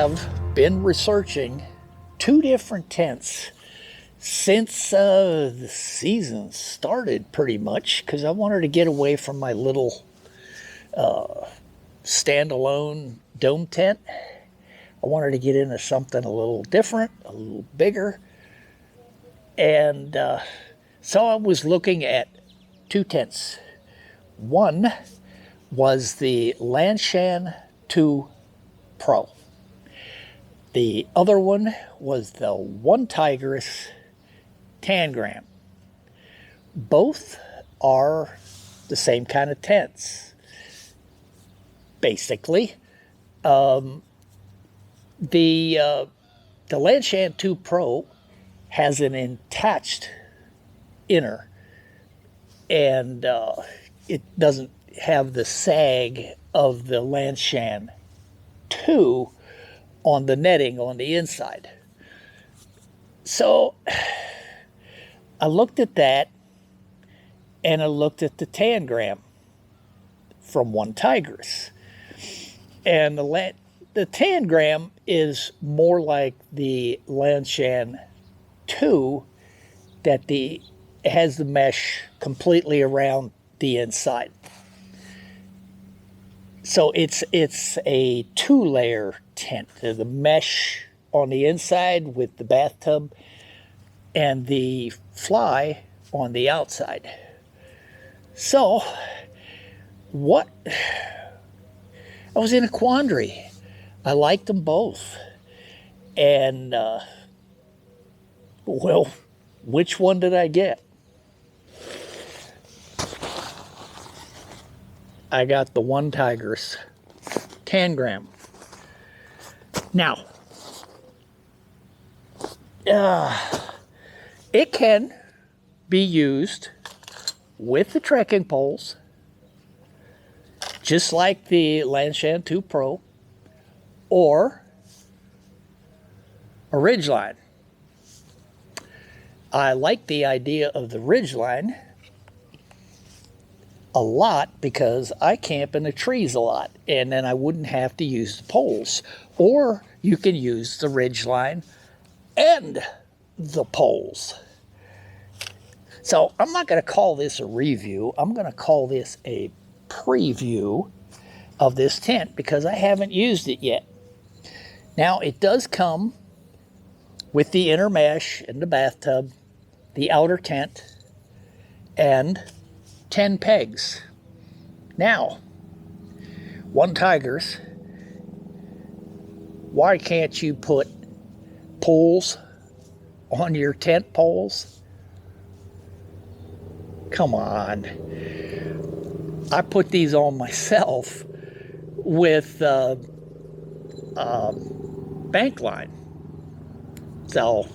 have been researching 2 different tents since the season started, pretty much, because I wanted to get away from my little standalone dome tent. I wanted to get into something a little different, a little bigger. And so I was looking at 2 tents. One was the Lanshan 2 Pro. The other one was the One Tigris Tangram. Both are the same kind of tents. Basically, the Lanshan 2 Pro has an attached inner, and it doesn't have the sag of the Lanshan 2 on the netting on the inside. So I looked at that, and I looked at the Tangram from One Tigris. And the Tangram is more like the Lanshan 2, that has the mesh completely around the inside. So it's a 2-layer tent. There's the mesh on the inside with the bathtub and the fly on the outside. So I was in a quandary. I liked them both. And, well, which one did I get? I got the One Tigris Tangram. Now, it can be used with the trekking poles, just like the Lanshan 2 Pro, or a ridgeline. I like the idea of the ridgeline a lot because I camp in the trees a lot, and then I wouldn't have to use the poles. Or you can use the ridgeline and the poles. So I'm not going to call this a review. I'm going to call this a preview of this tent because I haven't used it yet. Now, it does come with the inner mesh and the bathtub, the outer tent, and 10 pegs. Now, One Tigris, why can't you put poles on your tent poles? Come on. I put these on myself with bank line. So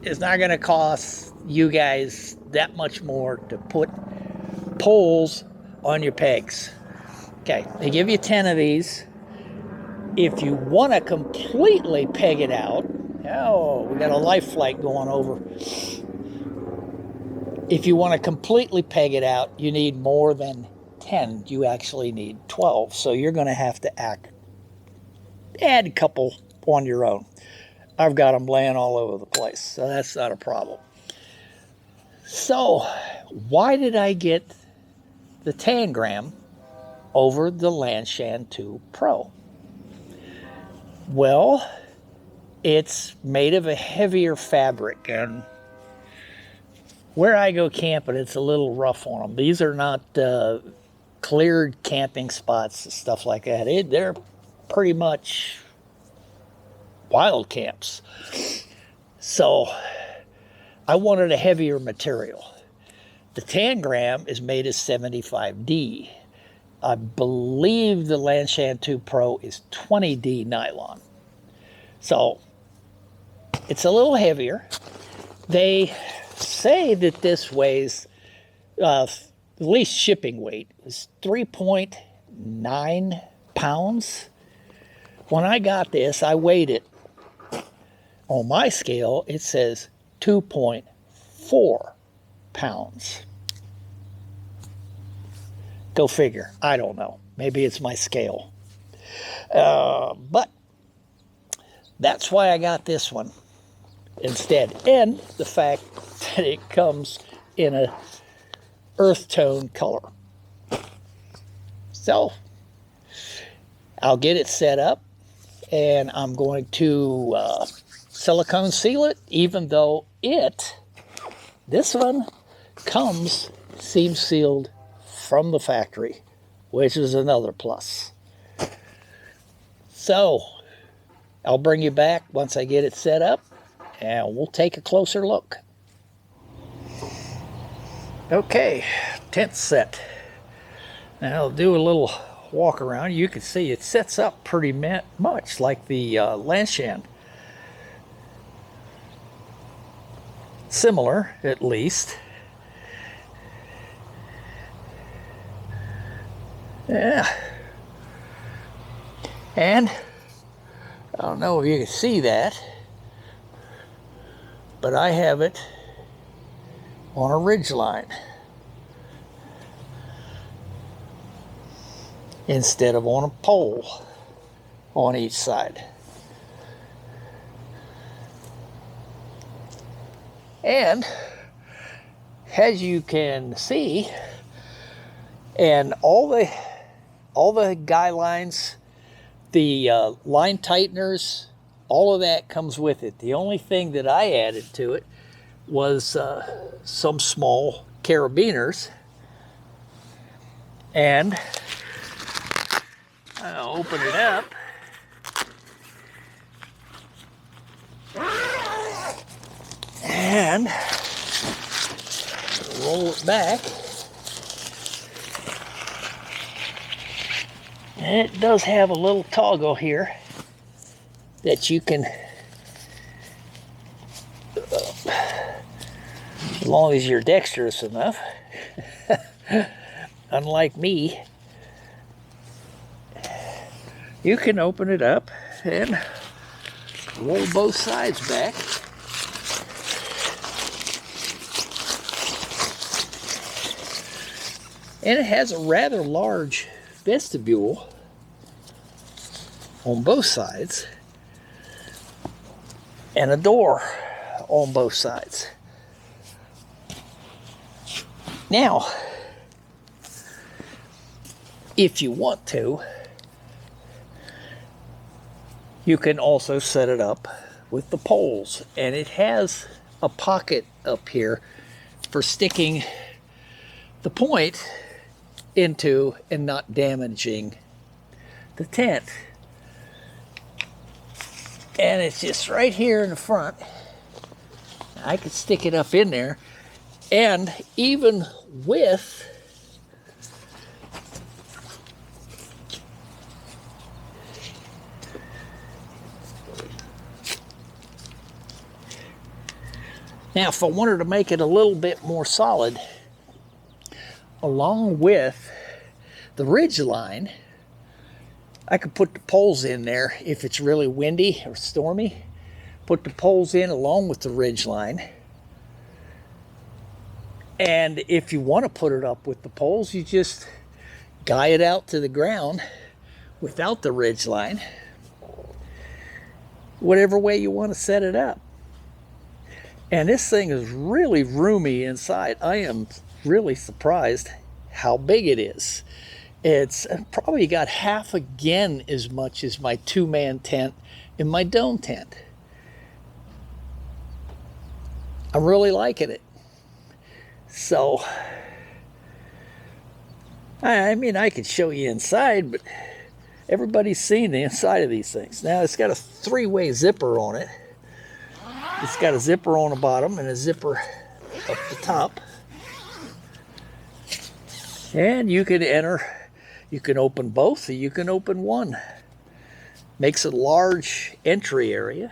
it's not going to cost you guys that much more to put poles on your pegs. Okay, they give you 10 of these. If you want to completely peg it out, oh, we got a life flight going over. If you want to completely peg it out, you need more than 10. You actually need 12. So you're going to have to add a couple on your own. I've got them laying all over the place, so that's not a problem. So why did I get the Tangram over the Lanshan 2 Pro? Well, it's made of a heavier fabric, and where I go camping, it's a little rough on them. These are not cleared camping spots and stuff like that. They're pretty much wild camps. So I wanted a heavier material. The Tangram is made of 75D. I believe the Lanshan 2 Pro is 20D nylon. So it's a little heavier. They say that this weighs, at least shipping weight, is 3.9 pounds. When I got this, I weighed it. On my scale, it says 2.4 pounds. Go figure. I don't know. Maybe it's my scale. But That's why I got this one instead. And the fact that it comes in a earth tone color. So I'll get it set up, and I'm going to silicone seal it, even though this one comes seam sealed from the factory, which is another plus. So I'll bring you back once I get it set up, and we'll take a closer look. Okay, tent set. Now I'll do a little walk around. You can see it sets up pretty much like the Lanshan. Similar, at least. Yeah. And I don't know if you can see that, but I have it on a ridge line instead of on a pole on each side. And as you can see, and all the guy lines, the line tighteners, all of that comes with it. The only thing that I added to it was some small carabiners, and I'll open it up. And roll it back. And it does have a little toggle here that you can, as long as you're dexterous enough, unlike me, you can open it up and roll both sides back. And it has a rather large vestibule on both sides and a door on both sides. Now, if you want to, you can also set it up with the poles, and it has a pocket up here for sticking the point into and not damaging the tent. And it's just right here in the front. I could stick it up in there, and even with now, if I wanted to make it a little bit more solid, along with the ridge line, I could put the poles in there if it's really windy or stormy. Put the poles in along with the ridge line. And if you want to put it up with the poles, you just guy it out to the ground without the ridge line. Whatever way you want to set it up. And this thing is really roomy inside. I am really surprised how big it is. It's probably got half again as much as my two-man tent in my dome tent. I'm really liking it. So, I mean, I could show you inside, but everybody's seen the inside of these things. Now, it's got a three-way zipper on it. It's got a zipper on the bottom and a zipper up the top. And you can open both, or you can open one. Makes a large entry area.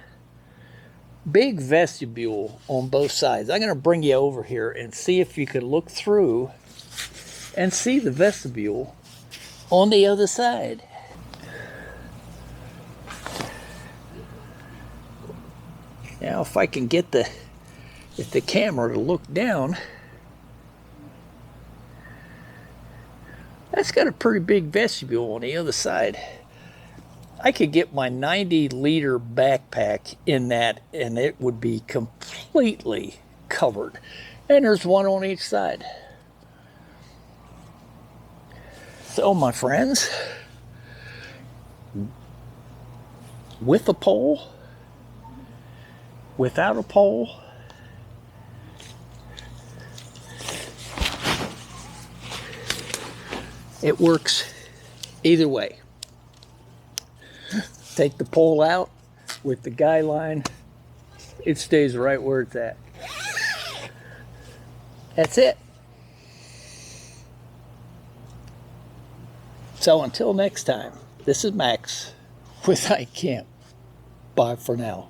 Big vestibule on both sides. I'm going to bring you over here and see if you can look through and see the vestibule on the other side. Now, if I can get the camera to look down, that's got a pretty big vestibule on the other side. I could get my 90-liter backpack in that and it would be completely covered. And there's one on each side. So, my friends, with a pole, without a pole, it works either way. Take the pole out with the guy line, it stays right where it's at. That's it. So until next time, this is Max with iCamp. Bye for now.